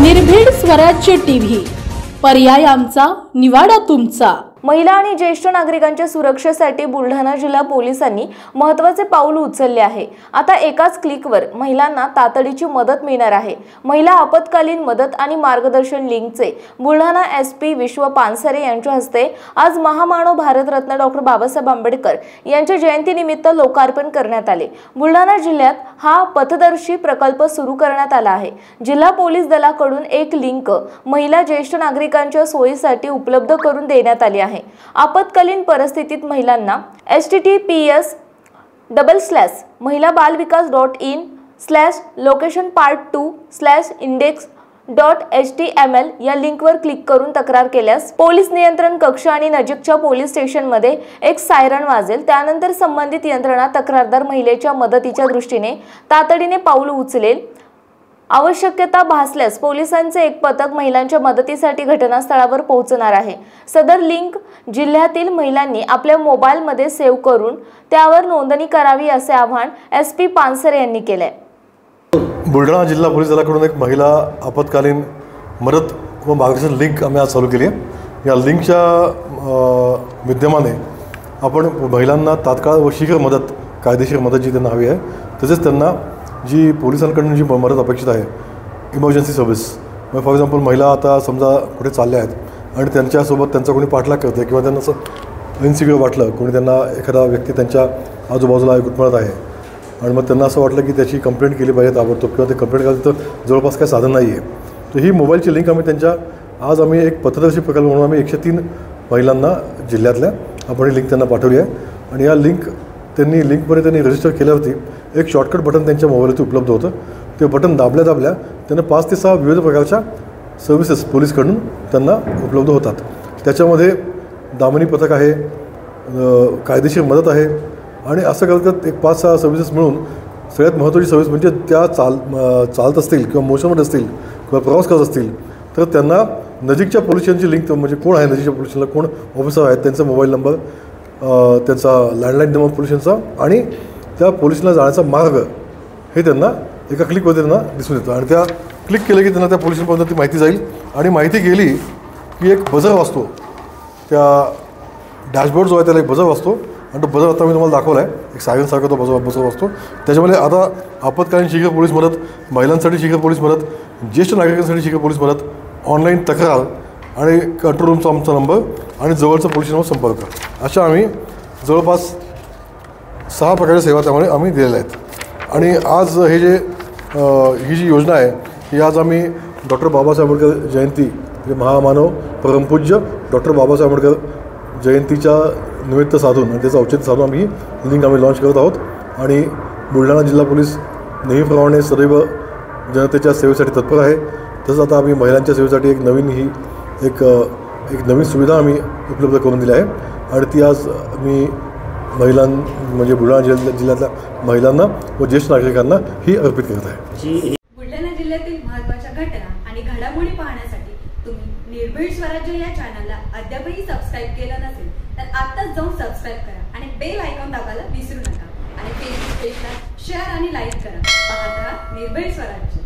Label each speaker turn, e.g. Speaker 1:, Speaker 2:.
Speaker 1: निर्भीड स्वराज्य टीव्ही, पर्याय आमचा, निवाडा तुमचा।
Speaker 2: महिला आणि ज्येष्ठ नागरिकांच्या सुरक्षेसाठी बुलढाणा जिल्हा पोलिसांनी महत्त्वाचे पाऊल उचलले आहे। आता एकाच क्लिकवर महिलांना तातडीची मदत मिळणार आहे। महिला आपत्कालीन मदत आणि मार्गदर्शन लिंकचे बुलढाणा SP विश्व पानसरे यांच्या हस्ते आज महामानव भारतरत्न डॉ. बाबासाहेब आंबेडकर यांच्या जयंतीनिमित्त लोकार्पण करण्यात आले। बुलढाणा जिल्ह्यात हा पथदर्शी प्रकल्प सुरू करण्यात आला आहे। जिल्हा पोलीस दलाकडून एक लिंक महिला ज्येष्ठ नागरिकांच्या सोयीसाठी उपलब्ध करून देण्यात आली आहे। आपत्कालीन परिस्थितीत महिलांना https://महिलाबालविकास.in/location part2/index.html या लिंकवर क्लिक करून तक्रार केल्यास पोलीस नियंत्रण कक्ष आणि नजीकच्या पोलीस स्टेशनमध्ये एक सायरन वाजेल। त्यानंतर संबंधित यंत्रणा तक्रारदार महिलेच्या मदतीच्या दृष्टीने तातडीने पाऊल उचलेल। आवश्यकता भासल्यास पोलिसांचे एक पथक महिलांच्या मदतीसाठी घटनास्थळावर पोहोचणार आहे। सदर लिंक जिल्ह्यातील महिलांनी आपल्या मोबाईलमध्ये सेव्ह करून त्यावर नोंदणी करावी असे आवाहन SP पानसरे यांनी केले।
Speaker 3: बुलढाणा जिल्हा पोलीस दलाकडून एक महिला आपत्कालीन मदत व मार्गदर्शन लिंक आम्ही आज चालू केली आहे। या लिंकच्या माध्यमाने आपण महिलांना तात्काळ व शीघ्र मदत, कायदेशीर मदत जी त्यांना हवी आहे, तसेच त्यांना जी पोलिसांकडून जी मदत अपेक्षित आहे, इमर्जन्सी सर्व्हिस, फॉर एक्झाम्पल महिला आता समजा कुठे चालल्या आहेत आणि त्यांच्यासोबत त्यांचा कोणी पाठलाग करते किंवा त्यांना असं इन्सिक्युअर वाटलं, कोणी त्यांना एखादा व्यक्ती त्यांच्या आजूबाजूला घुटमळत आहे आणि मग त्यांना असं वाटलं की त्याची कंप्लेंट केली पाहिजे ताबडतोब, किंवा ते कंप्लेंट करायचं तर जवळपास काही साधन नाही आहे, तर ही मोबाईलची लिंक आज आम्ही एक पथदर्शी प्रकल्प म्हणून आम्ही 103 महिलांना जिल्ह्यातल्या आपण ही लिंक त्यांना पाठवली आहे। आणि या लिंकमध्ये त्यांनी रजिस्टर केल्यावरती एक शॉर्टकट बटन त्यांच्या मोबाईलवरती उपलब्ध होतं। ते बटन दाबल्या त्यांना 5 ते 6 विविध प्रकारच्या सर्व्हिसेस पोलीसकडून त्यांना उपलब्ध होतात। त्याच्यामध्ये दामिनी पथक आहे, कायदेशीर मदत आहे आणि असं करत एक 5-6 सर्व्हिसेस मिळून सगळ्यात महत्त्वाची सर्व्हिस म्हणजे त्या चालत असतील किंवा मोशनमध्ये असतील किंवा प्रवास करत असतील तर त्यांना नजीकच्या पोलीस स्टेशनची लिंक, म्हणजे कोण आहे नजीकच्या पोलीस स्टेशनला, कोण ऑफिसर आहेत, त्यांचा मोबाईल नंबर, त्यांचा लँडलाईन नंबर पोलीस स्टेशनचा आणि त्या पोलिसला जाण्याचा मार्ग हे त्यांना एका क्लिकमध्ये त्यांना दिसून येतं। आणि त्या क्लिक केलं की त्यांना त्या पोलिसांपर्यंत ती माहिती जाईल आणि माहिती गेली की एक बजर वाजतो, त्या डॅशबोर्ड जो आहे त्याला एक बजर वाजतो आणि तो बजर आता मी तुम्हाला दाखवला आहे, एक सायरनसारखा तो बजर वाजतो। त्याच्यामध्ये आता आपत्कालीन शीघ्र पोलीस मदत, महिलांसाठी शीघ्र पोलीस मदत, ज्येष्ठ नागरिकांसाठी शीघ्र पोलीस मदत, ऑनलाईन तक्रार आणि कंट्रोल रूमचा आमचा नंबर आणि जवळचा पोलीस स्टेशनवर संपर्क, अशा आम्ही जवळपास 6 प्रकारच्या सेवा त्यामुळे आम्ही दिलेल्या आहेत। आणि आज ही जी योजना आहे ही आज आम्ही डॉ. बाबासाहेब आंबेडकर जयंती, म्हणजे महामानव परमपूज्य डॉ. बाबासाहेब आंबेडकर जयंतीच्या निमित्त साधून आणि त्याचं औचित्य साधून आम्ही ही लिंक लॉन्च करत आहोत। आणि बुलढाणा जिल्हा पोलीस नेहमीप्रमाणे सदैव जनतेच्या सेवेसाठी तत्पर आहे। तसंच आता आम्ही महिलांच्या सेवेसाठी एक नवीन सुविधा आम्ही उपलब्ध करून दिली आहे आणि ती आज मी म्हणजे बुलढाणा जिल्ह्यातल्या महिलांना व ज्येष्ठ नागरिकांना ही अर्पित करत आहे।
Speaker 4: बुलढाणा जिल्ह्यातील महत्त्वाच्या घटना आणि घडामोडी पाहण्यासाठी तुम्ही निर्भीड स्वराज्य या चॅनलला अद्यापही सबस्क्राईब केलं नसेल तर आत्ताच जाऊन सबस्क्राईब करा आणि बेल आयकॉन दाबायला विसरू नका आणि फेसबुक पेजला शेअर आणि लाईक करा। पाहत राहा निर्भीड स्वराज्य।